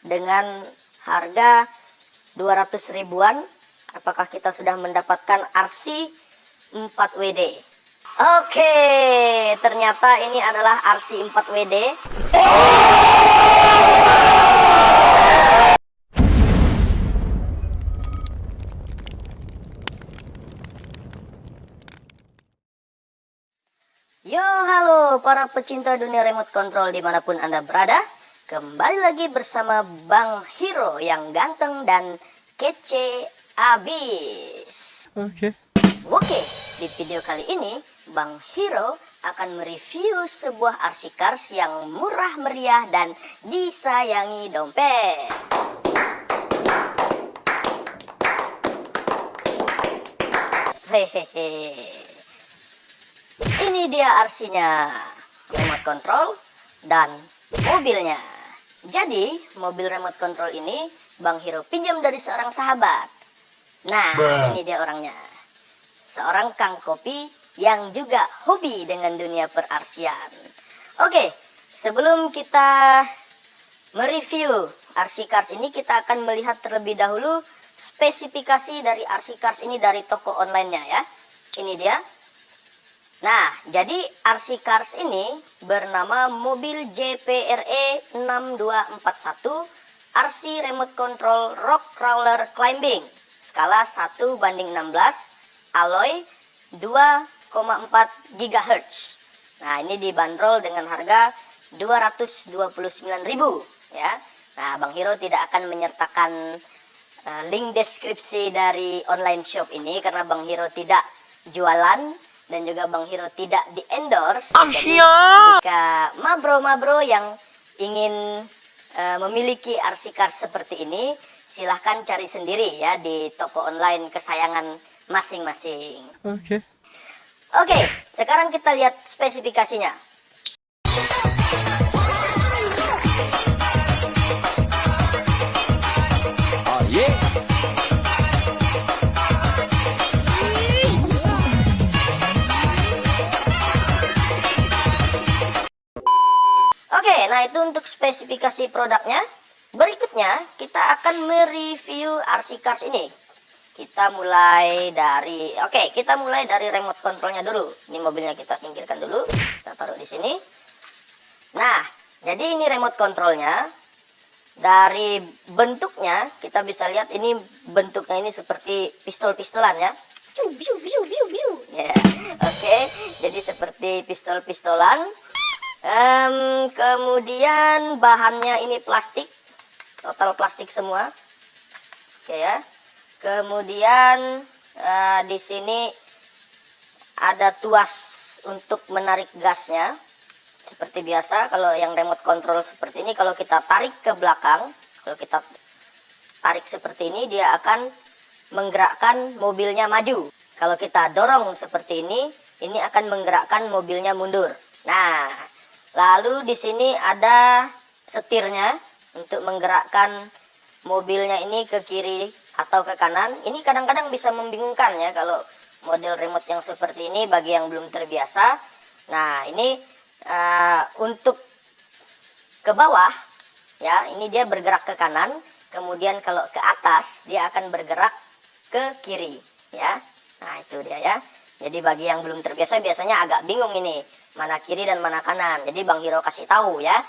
dengan harga 200 ribuan. Apakah kita sudah mendapatkan RC 4WD? Oke, ternyata ini adalah RC 4WD. Yo, halo para pecinta dunia remote control dimanapun Anda berada. Kembali lagi bersama Bang Hiro yang ganteng dan kece abis. Oke, di video kali ini Bang Hiro akan mereview sebuah RC cars yang murah meriah dan disayangi dompet. Hehehe. Ini dia RC-nya, remote control dan mobilnya. Jadi, mobil remote control ini Bang Hiro pinjam dari seorang sahabat. Nah, ini dia orangnya. Seorang kang kopi yang juga hobi dengan dunia per-RC-an. Oke, sebelum kita mereview RC cars ini, kita akan melihat terlebih dahulu spesifikasi dari RC cars ini dari toko online-nya ya. Ini dia. Nah, jadi RC cars ini bernama mobil JPRE 6241 RC Remote Control Rock Crawler Climbing skala 1:16 alloy 2,4 GHz. Nah, ini dibanderol dengan harga 229.000 ya. Nah, Bang Hiro tidak akan menyertakan link deskripsi dari online shop ini karena Bang Hiro tidak jualan dan juga Bang Hiro tidak di-endorse. Jadi jika mabro-mabro yang ingin memiliki RC cars seperti ini, silahkan cari sendiri ya di toko online kesayangan masing-masing. Oke, sekarang kita lihat spesifikasinya. Oke, nah itu untuk spesifikasi produknya. Berikutnya kita akan mereview RC cars ini. Kita mulai dari remote controlnya dulu. Ini mobilnya kita singkirkan dulu. Kita taruh di sini. Nah, jadi ini remote controlnya. Dari bentuknya kita bisa lihat ini bentuknya ini seperti pistol-pistolan ya. Ya, oke, jadi seperti pistol-pistolan. Kemudian bahannya ini plastik, total plastik semua. Oke ya. Kemudian di sini ada tuas untuk menarik gasnya. Seperti biasa kalau yang remote control seperti ini, kalau kita tarik ke belakang, kalau kita tarik seperti ini dia akan menggerakkan mobilnya maju. Kalau kita dorong seperti ini akan menggerakkan mobilnya mundur. Nah, lalu di sini ada setirnya untuk menggerakkan mobilnya ini ke kiri atau ke kanan. Ini kadang-kadang bisa membingungkan ya kalau model remote yang seperti ini bagi yang belum terbiasa. Nah, ini untuk ke bawah ya, ini dia bergerak ke kanan. Kemudian kalau ke atas dia akan bergerak ke kiri ya. Nah, itu dia ya. Jadi bagi yang belum terbiasa biasanya agak bingung ini mana kiri dan mana kanan. Jadi Bang Hiro kasih tahu ya.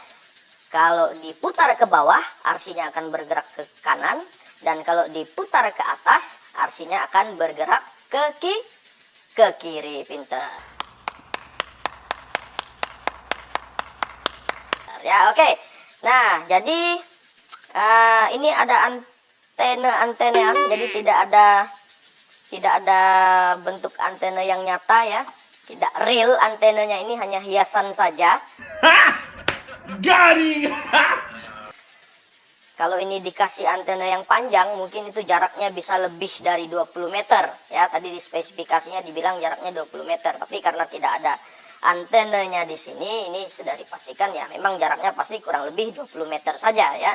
Kalau diputar ke bawah, RC-nya akan bergerak ke kanan, dan kalau diputar ke atas, RC-nya akan bergerak ke kiri. Pinter. Ya, oke. Nah, jadi ini ada antena, jadi tidak ada bentuk antena yang nyata ya. Tidak real antenanya, ini hanya hiasan saja. Garing. Kalau ini dikasih antena yang panjang, mungkin itu jaraknya bisa lebih dari 20 meter ya. Tadi di spesifikasinya dibilang jaraknya 20 meter, tapi karena tidak ada antenanya di sini, ini sudah dipastikan ya memang jaraknya pasti kurang lebih 20 meter saja ya.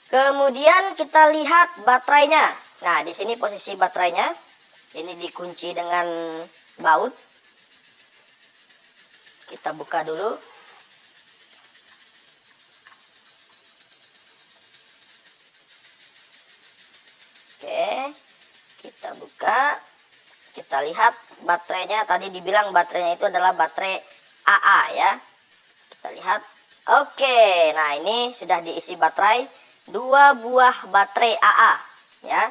Kemudian kita lihat baterainya. Nah, di sini posisi baterainya ini dikunci dengan baut. Kita buka dulu. buka, kita lihat baterainya. Tadi dibilang baterainya itu adalah baterai AA ya. Kita lihat. Oke, nah ini sudah diisi baterai, 2 buah baterai AA ya.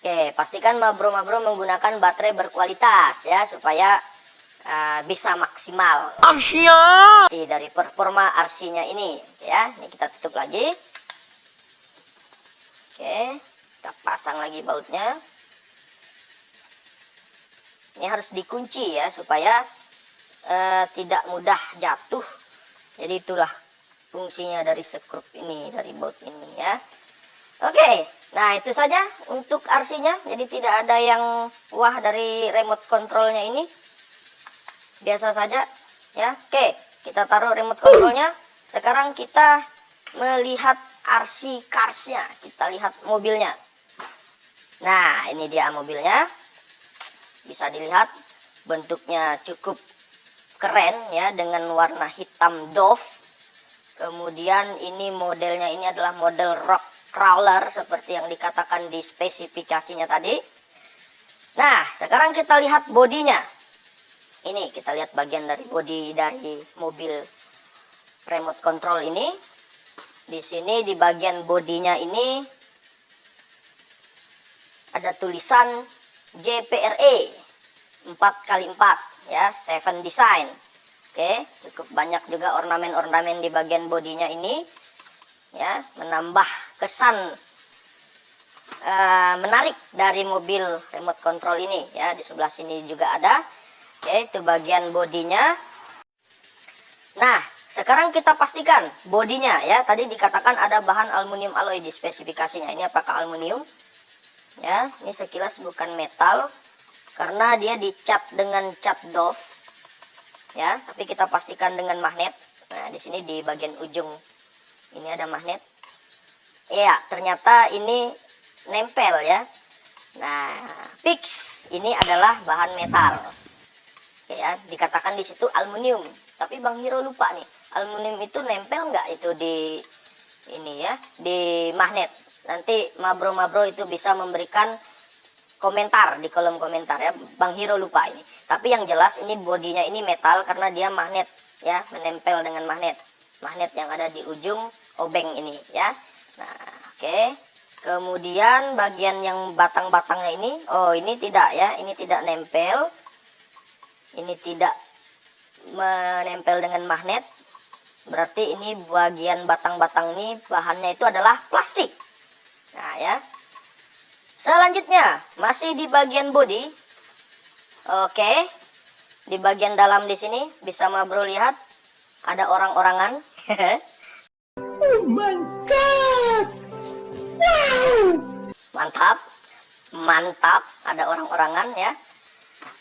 Oke, pastikan mabro-mabro menggunakan baterai berkualitas ya, supaya bisa maksimal dari performa RC-nya ini ya. Ini kita tutup lagi. Oke, kita pasang lagi bautnya. Ini harus dikunci ya, supaya tidak mudah jatuh. Jadi itulah fungsinya dari skrup ini, dari baut ini ya. Oke, nah itu saja untuk RC-nya. Jadi tidak ada yang wah dari remote controlnya ini. Biasa saja ya. Oke, kita taruh remote controlnya. Sekarang kita melihat RC Cars-nya. Kita lihat mobilnya. Nah, ini dia mobilnya. Bisa dilihat bentuknya cukup keren ya, dengan warna hitam doff. Kemudian ini modelnya ini adalah model rock crawler seperti yang dikatakan di spesifikasinya tadi. Nah, sekarang kita lihat bodinya. Ini kita lihat bagian dari bodi dari mobil remote control ini. Di sini di bagian bodinya ini ada tulisan JPRE 4x4 ya, 7 design. Oke, cukup banyak juga ornamen-ornamen di bagian bodinya ini ya, menambah kesan menarik dari mobil remote control ini ya. Di sebelah sini juga ada. Oke, itu bagian bodinya. Nah, sekarang kita pastikan bodinya ya. Tadi dikatakan ada bahan aluminium alloy di spesifikasinya. Ini apakah aluminium? Ya, ini sekilas bukan metal karena dia dicat dengan cat doff. Ya, tapi kita pastikan dengan magnet. Nah, di sini di bagian ujung ini ada magnet. Ya, ternyata ini nempel ya. Nah, fix ini adalah bahan metal. Ya, dikatakan di situ aluminium, tapi Bang Hero lupa nih, aluminium itu nempel nggak itu di ini ya, di magnet. Nanti mabro-mabro itu bisa memberikan komentar di kolom komentar ya. Bang Hero lupa ini, tapi yang jelas ini bodinya ini metal karena dia magnet ya, menempel dengan magnet yang ada di ujung obeng ini ya. Nah, oke. Kemudian bagian yang batang-batangnya ini, oh ini tidak ya, ini tidak nempel. Ini tidak menempel dengan magnet. Berarti ini bagian batang-batang ini bahannya itu adalah plastik. Nah ya. Selanjutnya masih di bagian bodi. Oke. Di bagian dalam di sini bisa mabro lihat ada orang-orangan. Oh my god. Wow. Mantap. Mantap, ada orang-orangan ya.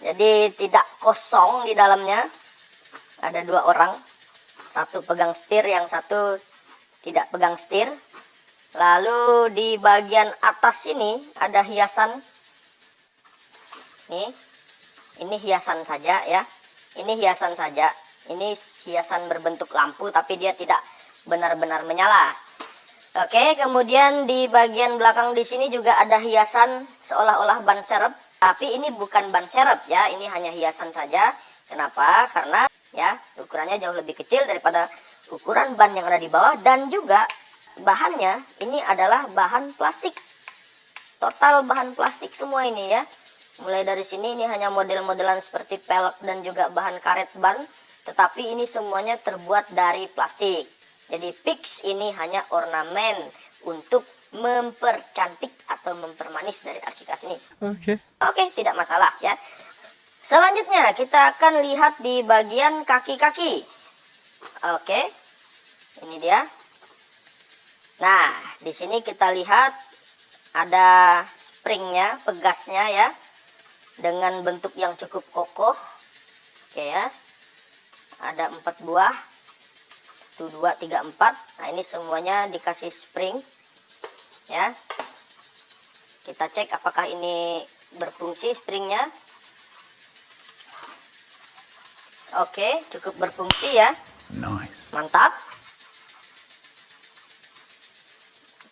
Jadi tidak kosong di dalamnya. Ada 2 orang. Satu pegang setir, yang satu tidak pegang setir. Lalu di bagian atas sini ada hiasan. Ini hiasan saja ya. Ini hiasan saja. Ini hiasan berbentuk lampu tapi dia tidak benar-benar menyala. Oke, kemudian di bagian belakang di sini juga ada hiasan seolah-olah ban serep. Tapi ini bukan ban serep ya, ini hanya hiasan saja. Kenapa? Karena ya ukurannya jauh lebih kecil daripada ukuran ban yang ada di bawah, dan juga bahannya ini adalah bahan plastik. Total bahan plastik semua ini ya. Mulai dari sini ini hanya model-modelan seperti pelek dan juga bahan karet ban, tetapi ini semuanya terbuat dari plastik. Jadi fix ini hanya ornamen untuk mempercantik atau mempermanis dari RC Cars ini. Oke, tidak masalah ya. Selanjutnya kita akan lihat di bagian kaki-kaki. Oke, ini dia. Nah, di sini kita lihat ada springnya, pegasnya ya, dengan bentuk yang cukup kokoh. Oke ya, ada 4 buah, 1, 2, 3, 4. Nah ini semuanya dikasih spring ya. Kita cek apakah ini berfungsi springnya. Oke, cukup berfungsi ya. Mantap.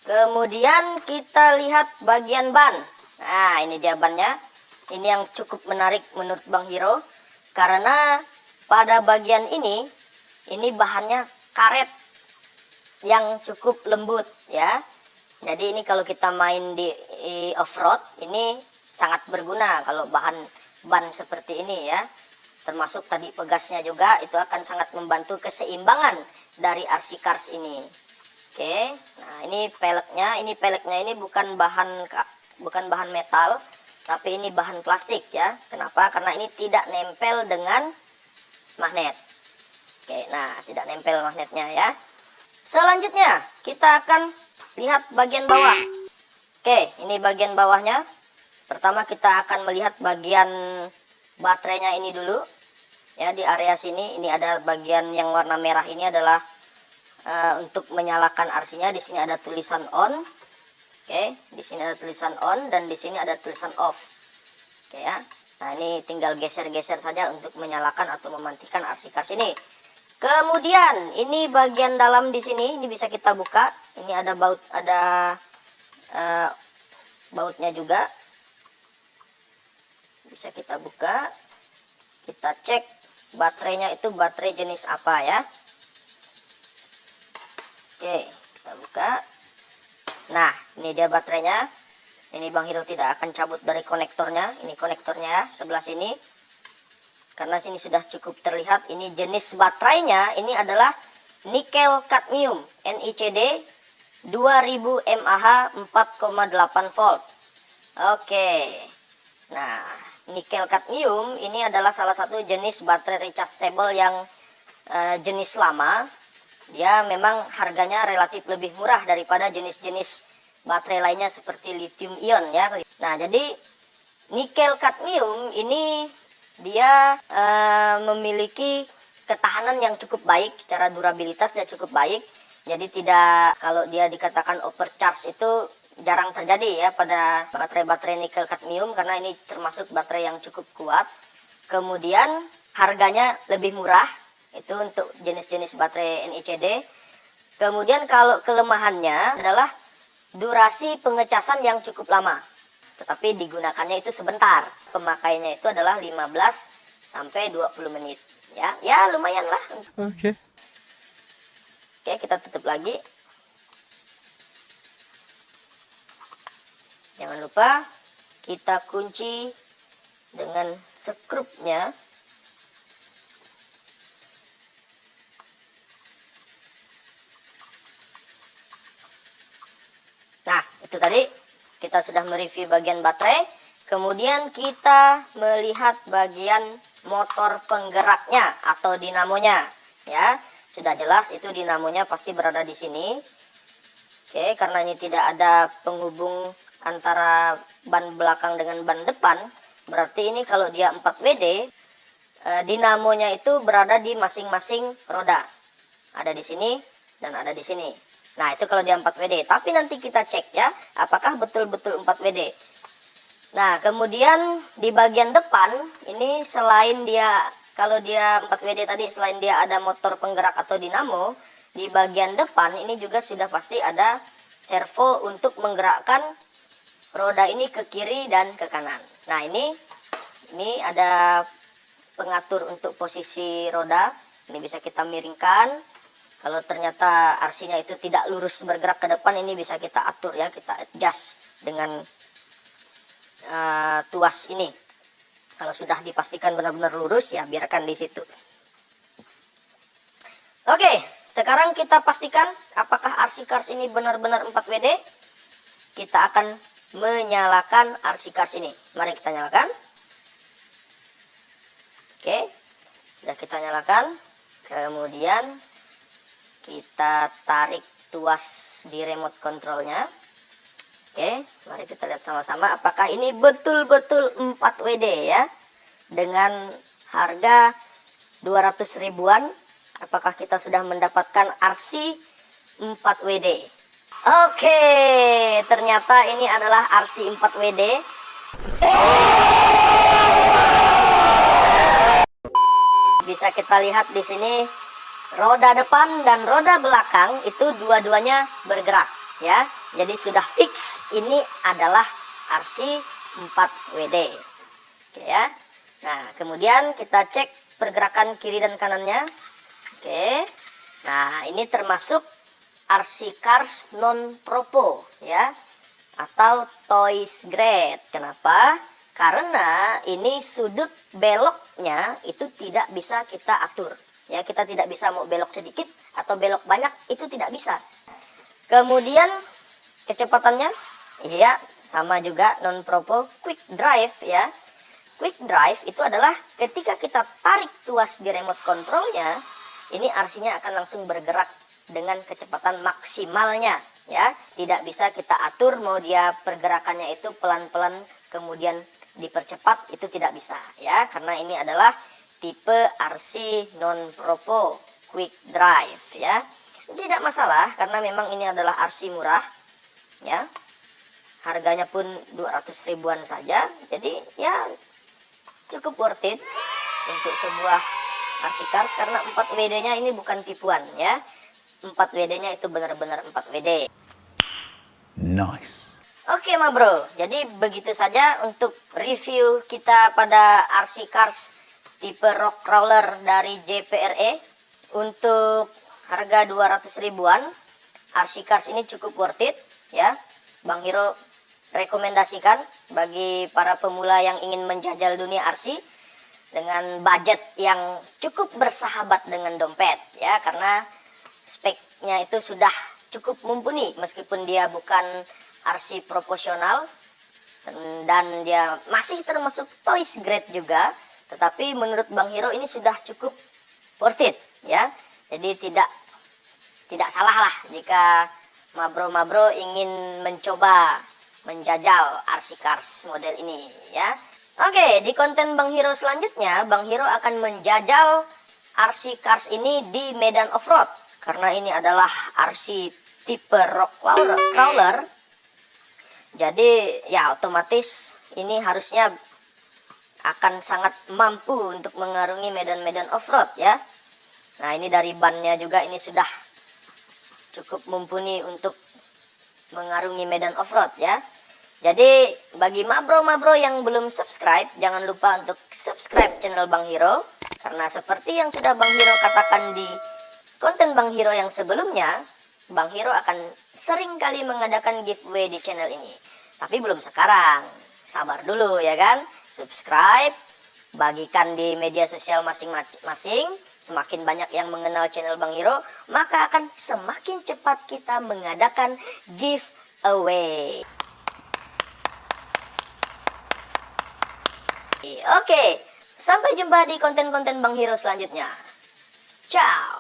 Kemudian kita lihat bagian ban Nah, ini dia bannya. Ini yang cukup menarik menurut Bang Hiro, karena pada bagian ini bahannya karet yang cukup lembut ya. Jadi ini kalau kita main di off-road ini sangat berguna kalau ban seperti ini ya. Termasuk tadi pegasnya juga, itu akan sangat membantu keseimbangan dari RC Cars ini. Oke, nah ini peleknya. Ini peleknya ini bukan bahan metal, tapi ini bahan plastik ya. Kenapa? Karena ini tidak nempel dengan magnet. Oke, nah tidak nempel magnetnya ya. Selanjutnya kita akan lihat bagian bawah. Oke, ini bagian bawahnya. Pertama kita akan melihat bagian baterainya ini dulu. Ya, di area sini ini ada bagian yang warna merah, ini adalah untuk menyalakan RC-nya. Di sini ada tulisan on. Oke, di sini ada tulisan on dan di sini ada tulisan off. Oke ya. Nah, ini tinggal geser-geser saja untuk menyalakan atau mematikan RC Cars ini. Kemudian ini bagian dalam di sini, ini bisa kita buka. Ini ada bautnya juga. Bisa kita buka. Kita cek baterainya itu baterai jenis apa ya. Oke, kita buka. Nah, ini dia baterainya. Ini Bang Hiro tidak akan cabut dari konektornya. Ini konektornya ya, sebelah sini. Karena sini sudah cukup terlihat. Ini jenis baterainya ini adalah nikel kadmium NICD 2000 mAh 4,8 volt. Oke. Nah, nikel kadmium ini adalah salah satu jenis baterai rechargeable yang jenis lama. Dia memang harganya relatif lebih murah daripada jenis-jenis baterai lainnya seperti lithium ion ya. Nah, jadi nikel kadmium ini dia memiliki ketahanan yang cukup baik, secara durabilitas dia cukup baik. Jadi tidak, kalau dia dikatakan overcharge itu jarang terjadi ya pada baterai-baterai nikel kadmium, karena ini termasuk baterai yang cukup kuat. Kemudian harganya lebih murah, itu untuk jenis-jenis baterai NICD. Kemudian kalau kelemahannya adalah durasi pengecasan yang cukup lama, tetapi digunakannya itu sebentar. Pemakaiannya itu adalah 15 sampai 20 menit. Ya lumayan lah. Oke. Oke, kita tutup lagi. Jangan lupa kita kunci dengan skrupnya. Nah, itu tadi kita sudah mereview bagian baterai. Kemudian kita melihat bagian motor penggeraknya atau dinamonya ya. Sudah jelas itu dinamonya pasti berada di sini. Oke, karena ini tidak ada penghubung antara ban belakang dengan ban depan, berarti ini kalau dia 4WD, dinamonya itu berada di masing-masing roda. Ada di sini dan ada di sini. Nah, itu kalau dia 4WD. Tapi nanti kita cek ya, apakah betul-betul 4WD. Nah, kemudian di bagian depan ini selain dia, kalau dia 4WD tadi, selain dia ada motor penggerak atau dinamo, di bagian depan ini juga sudah pasti ada servo untuk menggerakkan roda ini ke kiri dan ke kanan. Nah, ini ada pengatur untuk posisi roda. Ini bisa kita miringkan. Kalau ternyata RC-nya itu tidak lurus bergerak ke depan, ini bisa kita atur ya, kita adjust dengan tuas ini. Kalau sudah dipastikan benar-benar lurus, ya biarkan di situ. Oke, sekarang kita pastikan apakah RC Cars ini benar-benar 4WD. Kita akan menyalakan RC Cars ini. Mari kita nyalakan. Oke, sudah kita nyalakan. Kemudian kita tarik tuas di remote controlnya. Oke, mari kita lihat sama-sama apakah ini betul-betul 4WD ya. Dengan harga 200 ribuan, apakah kita sudah mendapatkan RC 4WD? Oke, ternyata ini adalah RC 4WD. Bisa kita lihat di sini roda depan dan roda belakang itu dua-duanya bergerak ya. Jadi sudah fix ini adalah RC 4WD. Oke ya. Nah, kemudian kita cek pergerakan kiri dan kanannya. Oke. Nah, ini termasuk RC Cars non Propo ya, atau toys grade. Kenapa? Karena ini sudut beloknya itu tidak bisa kita atur. Ya, kita tidak bisa mau belok sedikit atau belok banyak, itu tidak bisa. Kemudian kecepatannya, iya, sama juga non Propo quick drive ya. Quick drive itu adalah ketika kita tarik tuas di remote controlnya, ini RC-nya akan langsung bergerak dengan kecepatan maksimalnya ya. Tidak bisa kita atur mau dia pergerakannya itu pelan-pelan kemudian dipercepat, itu tidak bisa ya, karena ini adalah tipe RC non Propo quick drive ya. Tidak masalah karena memang ini adalah RC murah ya. Harganya pun 200 ribuan saja. Jadi ya cukup worth it untuk sebuah RC Cars, karena 4WD-nya ini bukan tipuan ya. 4WD-nya itu benar-benar 4WD. Nice. Oke ma bro, jadi begitu saja untuk review kita pada RC Cars tipe rock crawler dari JPRE. Untuk harga 200 ribuan, RC Cars ini cukup worth it ya. Bang Hero rekomendasikan bagi para pemula yang ingin menjajal dunia RC dengan budget yang cukup bersahabat dengan dompet ya, karena speknya itu sudah cukup mumpuni meskipun dia bukan RC proporsional dan dia masih termasuk toys grade juga, tetapi menurut Bang Hero ini sudah cukup worth it ya. Jadi tidak salah lah jika mabro-mabro ingin mencoba menjajal RC Cars model ini ya. Oke, di konten Bang Hero selanjutnya, Bang Hero akan menjajal RC Cars ini di medan off-road, karena ini adalah RC tipe rock crawler. Jadi ya otomatis ini harusnya akan sangat mampu untuk mengarungi medan-medan off-road ya. Nah, ini dari bannya juga ini sudah cukup mumpuni untuk mengarungi medan off-road ya. Jadi bagi mabro-mabro yang belum subscribe, jangan lupa untuk subscribe channel Bang Hero, karena seperti yang sudah Bang Hero katakan di konten Bang Hero yang sebelumnya, Bang Hero akan sering kali mengadakan giveaway di channel ini. Tapi belum sekarang, sabar dulu ya kan. Subscribe, bagikan di media sosial masing-masing. Semakin banyak yang mengenal channel Bang Hero, maka akan semakin cepat kita mengadakan giveaway. Oke, sampai jumpa di konten-konten Bang Hero selanjutnya. Ciao.